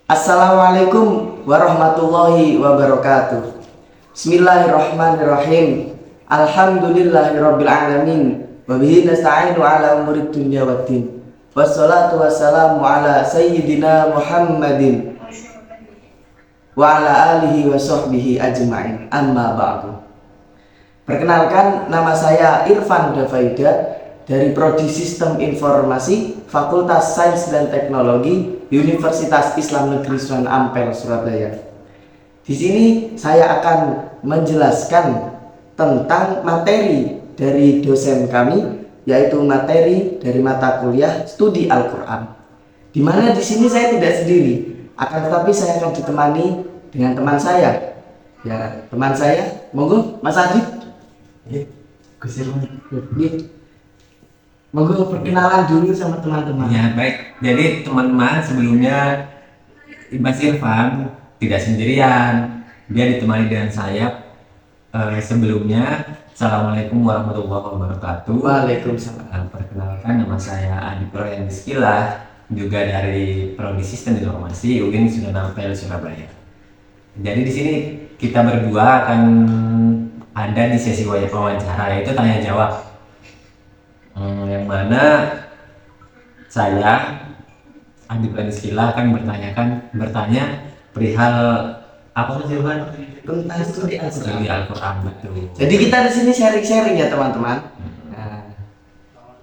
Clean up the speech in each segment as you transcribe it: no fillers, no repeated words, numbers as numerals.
Assalamualaikum warahmatullahi wabarakatuh. Bismillahirrahmanirrahim. Alhamdulillahirabbil alamin. Wa bihi nasta'inu ala umurid dunya waddin. Wassalatu wassalamu ala sayyidina Muhammadin wa ala alihi wa sahbihi ajma'in. Amma ba'du. Perkenalkan, nama saya Irfan Dafaida dari Prodi Sistem Informasi Fakultas Sains dan Teknologi Universitas Islam Negeri Sunan Ampel, Surabaya. Di sini saya akan menjelaskan tentang materi dari dosen kami, yaitu materi dari mata kuliah Studi Al-Quran. Di mana di sini saya tidak sendiri, akan tetapi saya akan ditemani dengan teman saya. Ya, teman saya, monggo Mas Adit. Monggo perkenalan dulu sama teman-teman. Ya, baik. Jadi teman-teman, sebelumnya Mas Irfan tidak sendirian. Dia ditemani dengan saya. Sebelumnya, Assalamualaikum warahmatullahi wabarakatuh. Waalaikumsalam. Perkenalkan, nama saya Adi Proyan Rizkylah, juga dari Prodi Sistem Informasi UIN Sunan Ampel, Surabaya. Jadi di sini kita berdua akan ada di sesi wawancara, yaitu tanya jawab. Yang mana saya Adi Praneskila akan bertanya perihal apa sih Bang? Tentang studi Al-Quran, betul. Jadi kita di sini sharing-sharing ya teman-teman. Nah,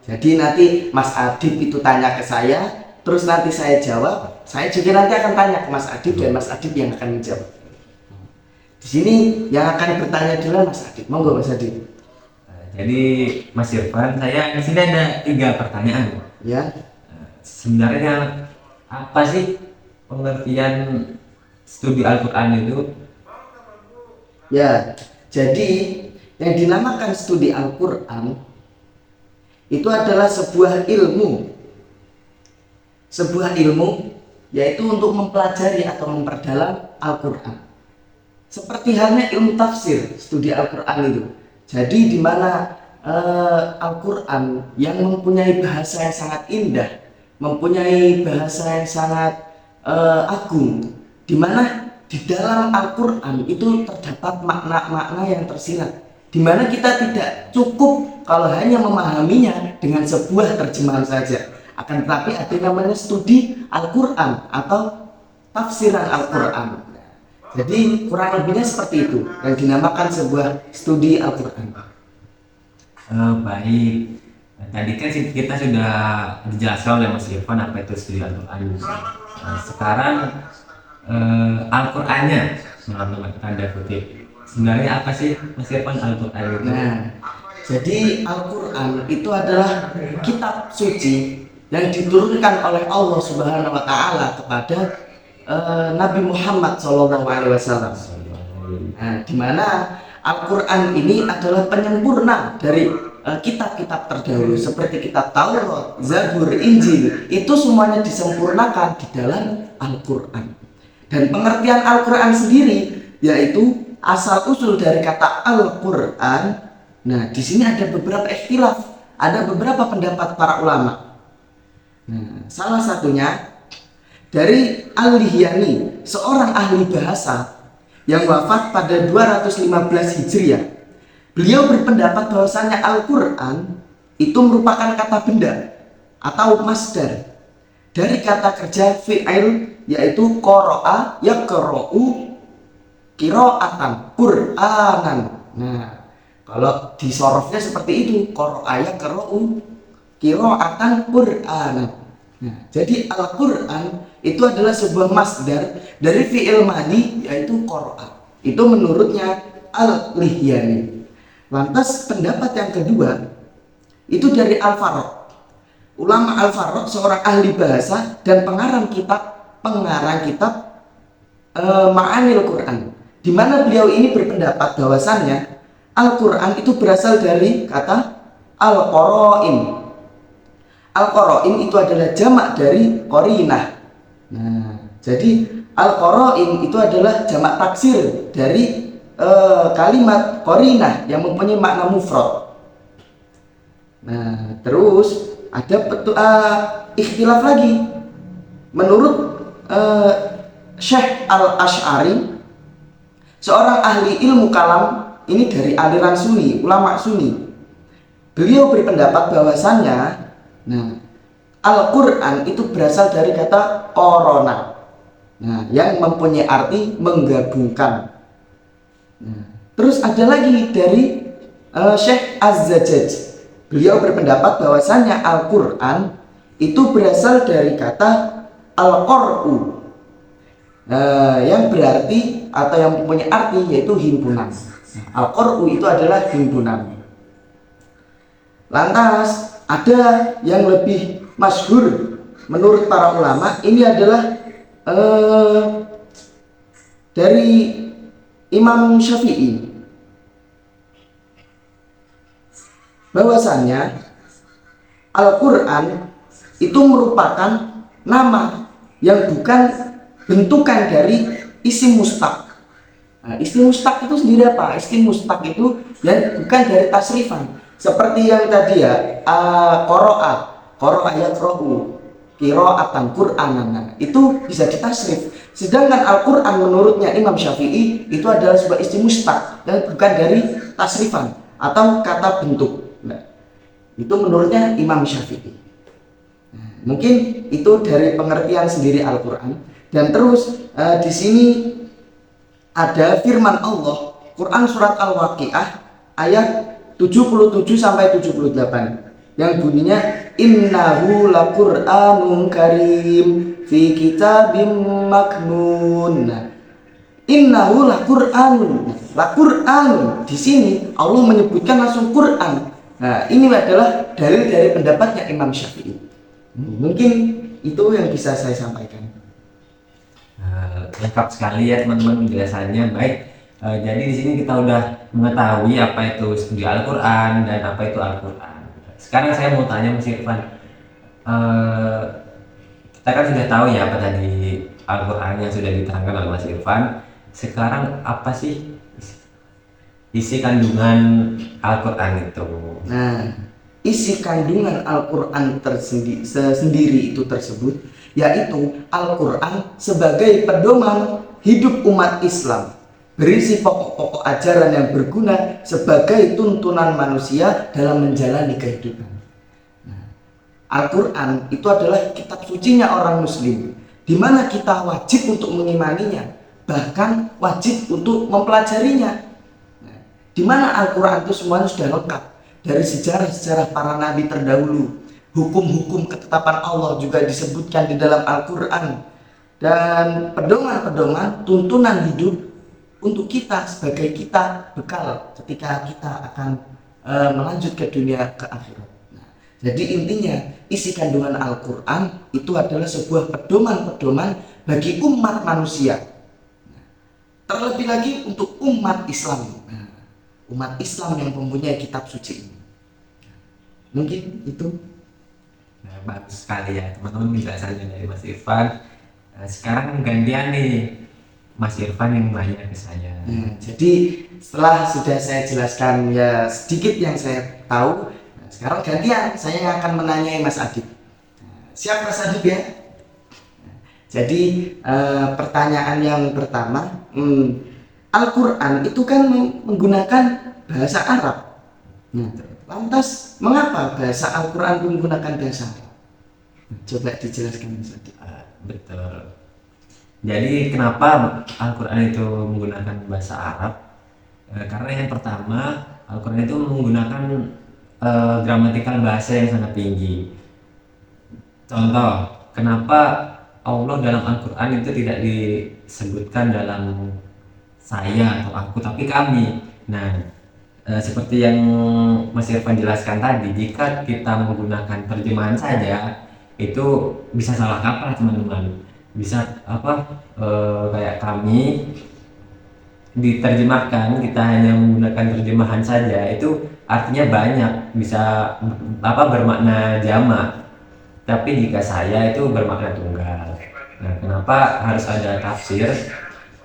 jadi nanti Mas Adib itu tanya ke saya, terus nanti saya jawab. Saya juga nanti akan tanya ke Mas Adib dan Mas Adib yang akan menjawab. Di sini yang akan bertanya dulu Mas Adib. Monggo Mas Adib. Jadi Mas Irfan, saya di sini ada 3 pertanyaan. Ya. Sebenarnya apa sih pengertian studi Al-Quran itu? Ya, jadi yang dinamakan studi Al-Quran itu adalah sebuah ilmu. Sebuah ilmu yaitu untuk mempelajari atau memperdalam Al-Quran. Seperti halnya ilmu tafsir, studi Al-Quran itu. Jadi di mana Al-Quran yang mempunyai bahasa yang sangat indah, mempunyai bahasa yang sangat agung, di mana di dalam Al-Quran itu terdapat makna-makna yang tersirat, di mana kita tidak cukup kalau hanya memahaminya dengan sebuah terjemahan saja, akan tetapi ada namanya studi Al-Quran atau tafsiran Al-Quran. Jadi kurang lebihnya seperti itu yang dinamakan sebuah studi Al-Quran. Baik. Tadi kan kita sudah dijelaskan oleh Mas Irfan apa itu studi Al-Quran. Sekarang Al-Qurannya, teman-teman, tanda kutip. Sebenarnya apa sih Mas Irfan Al-Quran itu? Nah, jadi Al-Quran itu adalah kitab suci yang diturunkan oleh Allah Subhanahu Wa Taala kepada Nabi Muhammad SAW. Nah, di mana Al-Quran ini adalah penyempurna dari kitab-kitab terdahulu seperti kitab Taurat, Zabur, Injil. Itu semuanya disempurnakan di dalam Al-Quran. Dan pengertian Al-Quran sendiri yaitu asal usul dari kata Al-Quran. Nah, di sini ada beberapa ikhtilaf, ada beberapa pendapat para ulama. Nah, salah satunya dari Al-Lihyani, seorang ahli bahasa yang wafat pada 215 Hijriah. Beliau berpendapat bahwasanya Al-Quran itu merupakan kata benda atau masdar dari kata kerja fi'il, yaitu qara'a yaqra'u qira'atan Qur'anan. Nah, kalau disorofnya seperti itu, qara'a yaqra'u qira'atan Qur'anan. Nah, jadi Al-Quran itu adalah sebuah masdar dari fi'il madi, yaitu qara'a. Itu menurutnya Al-Lihyani. Lantas pendapat yang kedua itu dari Al-Farrokh. Ulama Al-Farrokh seorang ahli bahasa dan pengarang kitab Ma'anil Quran, di mana beliau ini berpendapat bahwasannya Al-Quran itu berasal dari kata Al-Qara'in. Al-Qara'in itu adalah jamak dari qarinah. Nah, jadi Al-Qara'in itu adalah jamak taksir dari kalimat qarinah yang mempunyai makna mufrad. Nah, terus ada ikhtilaf lagi. Menurut Syekh Al-Asy'ari, seorang ahli ilmu kalam, ini dari aliran Sunni, ulama Sunni. Beliau berpendapat bahwasannya, nah, Al-Quran itu berasal dari kata korona, nah, yang mempunyai arti menggabungkan. Nah, terus ada lagi dari Syekh Az-Zajjaj. Beliau berpendapat bahwasannya Al-Quran itu berasal dari kata Al-Qur'u, yang berarti atau yang mempunyai arti yaitu himpunan. Al-Qur'u itu adalah himpunan. Lantas ada yang lebih masyhur menurut para ulama, ini adalah dari Imam Syafi'i, bahwasannya Al-Quran itu merupakan nama yang bukan bentukan dari isim mustaq. Nah, isim mustaq itu sendiri apa? Isim mustaq itu yang bukan dari tasrifan. Seperti yang tadi ya, qara'a yaqra'u, qira'atan Qur'anan, itu bisa ditasrif. Sedangkan Al-Quran menurutnya Imam Syafi'i itu adalah sebuah isim mustaq dan bukan dari tasrifan atau kata bentuk. Nah, itu menurutnya Imam Syafi'i. Nah, mungkin itu dari pengertian sendiri Al-Quran. Dan terus di sini ada firman Allah, Quran surat Al-Waqiah ayat 77 sampai 78 yang bunyinya innahu laqur'anun karim fi kitabim maknun. Innahu laqur'anun. Laqur'anun di sini Allah menyebutkan langsung Quran. Nah, ini adalah dalil dari pendapatnya Imam Syafi'i. Mungkin itu yang bisa saya sampaikan. Lengkap sekali ya teman-teman penjelasannya. Baik, jadi di sini kita udah mengetahui apa itu studi Al-Quran dan apa itu Al-Quran. Sekarang saya mau tanya Mas Irfan, kita kan sudah tahu ya apa tadi Al-Quran yang sudah diterangkan oleh Mas Irfan. Sekarang apa sih isi kandungan Al-Quran itu? Nah, isi kandungan Al-Quran sendiri itu tersebut, yaitu Al-Quran sebagai pedoman hidup umat Islam, berisi pokok-pokok ajaran yang berguna sebagai tuntunan manusia dalam menjalani kehidupan. Nah, Al-Quran itu adalah kitab sucinya orang muslim, di mana kita wajib untuk mengimaninya, bahkan wajib untuk mempelajarinya. Nah, di mana Al-Quran itu semuanya sudah lengkap, dari sejarah-sejarah para nabi terdahulu, hukum-hukum ketetapan Allah juga disebutkan di dalam Al-Quran, dan pedoman-pedoman tuntunan hidup untuk kita sebagai kita bekal ketika kita akan melanjut ke dunia ke akhirat. Nah, jadi intinya isi kandungan Al-Quran itu adalah sebuah pedoman-pedoman bagi umat manusia. Nah, terlebih lagi untuk umat Islam. Nah, umat Islam yang mempunyai kitab suci ini. Mungkin itu. Nah, bagus sekali ya teman-teman penjelasannya dari Mas Irfan. Sekarang gantian nih Mas Irfan yang nanya ke saya. Nah, jadi setelah sudah saya jelaskan ya sedikit yang saya tahu, nah, sekarang gantian saya yang akan menanyai Mas Adib. Nah, siap Mas Adib ya? Nah, jadi pertanyaan yang pertama, Al-Quran itu kan menggunakan bahasa Arab. Nah, lantas mengapa bahasa Al-Quran menggunakan bahasa Arab? Coba dijelaskan Mas Adib. Betul. Jadi kenapa Al-Quran itu menggunakan bahasa Arab? Karena yang pertama Al-Quran itu menggunakan gramatikal bahasa yang sangat tinggi. Contoh, kenapa Allah dalam Al-Quran itu tidak disebutkan dalam saya atau aku, tapi kami. Nah, seperti yang Mas Irfan jelaskan tadi, jika kita menggunakan terjemahan saja itu bisa salah kaprah teman-teman. Bisa kayak kami diterjemahkan, kita hanya menggunakan terjemahan saja itu artinya banyak, bisa bermakna jamak, tapi jika saya itu bermakna tunggal. Nah, kenapa harus ada tafsir?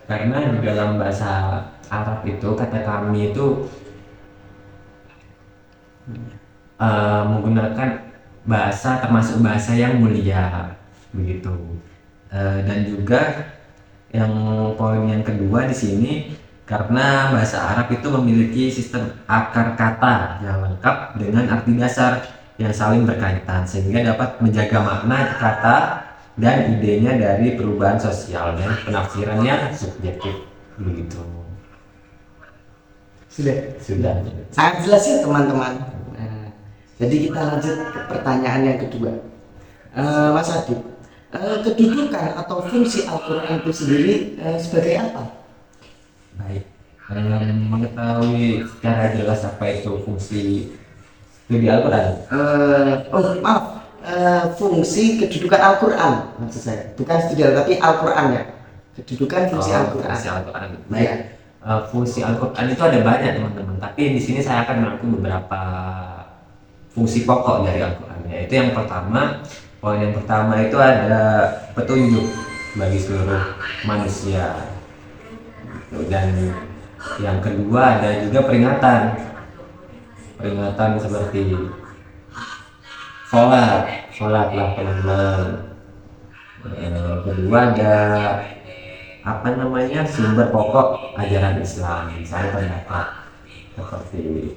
Karena di dalam bahasa Arab itu kata kami itu menggunakan bahasa termasuk bahasa yang mulia begitu. Dan juga Yang poin yang kedua di sini, karena bahasa Arab itu memiliki sistem akar kata yang lengkap dengan arti dasar yang saling berkaitan, sehingga dapat menjaga makna kata dan idenya dari perubahan sosial dan penafsirannya subjektif. Begitu. Sudah. Sangat jelas ya teman-teman. Nah, jadi kita lanjut ke pertanyaan yang kedua. Mas Adib, kedudukan atau fungsi Al-Quran itu sendiri sebagai apa? Baik. Mengetahui secara jelas apa itu fungsi studi Al-Quran. Maaf, fungsi kedudukan Al-Quran maksud saya, bukan studi tapi Al-Quran ya. Kedudukan fungsi Al-Quran. Fungsi Al-Quran. Baik. Ya. Fungsi Al-Quran itu ada banyak teman-teman, tapi di sini saya akan merangkum beberapa fungsi pokok dari Al-Quran. Yaitu yang pertama, poin yang pertama itu ada petunjuk bagi seluruh manusia. Dan yang kedua ada juga peringatan seperti sholatlah teman-teman. Kedua ada sumber pokok ajaran Islam, misalnya pendapat seperti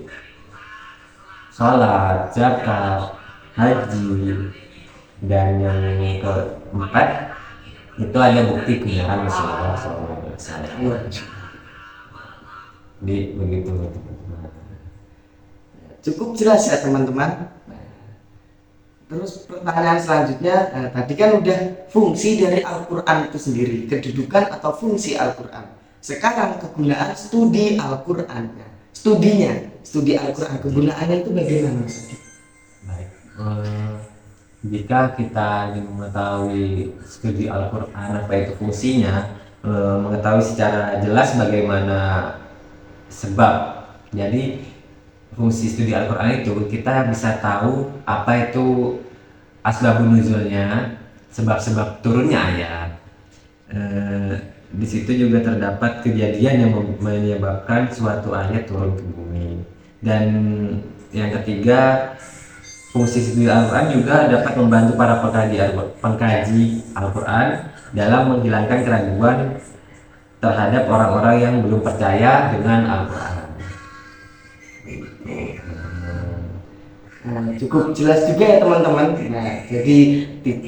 sholat, zakat, haji, dan yang keempat itu ada bukti kebenaran Rasulullah SAW. Begitu. Cukup jelas ya teman-teman. Terus pertanyaan selanjutnya, tadi kan udah fungsi dari Al-Quran itu sendiri, kedudukan atau fungsi Al-Quran. Sekarang kegunaan studi Al-Quran, studi Al-Quran, kegunaannya itu bagaimana? Baik, jika kita ingin mengetahui studi Al-Quran apa itu fungsinya, mengetahui secara jelas bagaimana sebab. Jadi fungsi studi Al-Quran itu kita bisa tahu apa itu asbabun nuzulnya, sebab-sebab turunnya ayat. Di situ juga terdapat kejadian yang menyebabkan suatu ayat turun ke bumi. Dan yang ketiga, fungsi studi Al-Quran juga dapat membantu para pengkaji Al-Quran dalam menghilangkan keraguan terhadap orang-orang yang belum percaya dengan Al-Quran. Cukup jelas juga ya teman-teman. Nah, jadi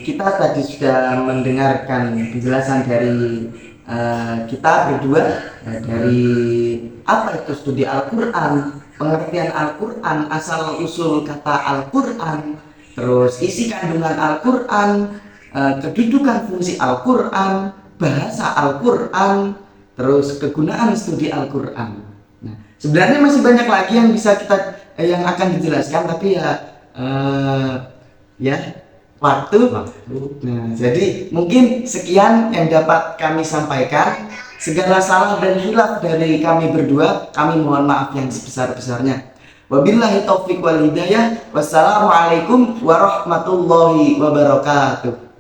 kita tadi sudah mendengarkan penjelasan dari kita berdua dari apa itu studi Al-Quran, pengertian Al-Quran, asal usul kata Al-Quran, terus isi kandungan Al-Quran, kedudukan fungsi Al-Quran, bahasa Al-Quran, terus kegunaan studi Al-Quran. Nah, sebenarnya masih banyak lagi yang bisa yang akan dijelaskan, tapi waktu. Nah, jadi mungkin sekian yang dapat kami sampaikan. Segala salah dan hilaf dari kami berdua, kami mohon maaf yang sebesar-besarnya. Wabillahi taufiq wal hidayah. Wassalamualaikum warahmatullahi wabarakatuh.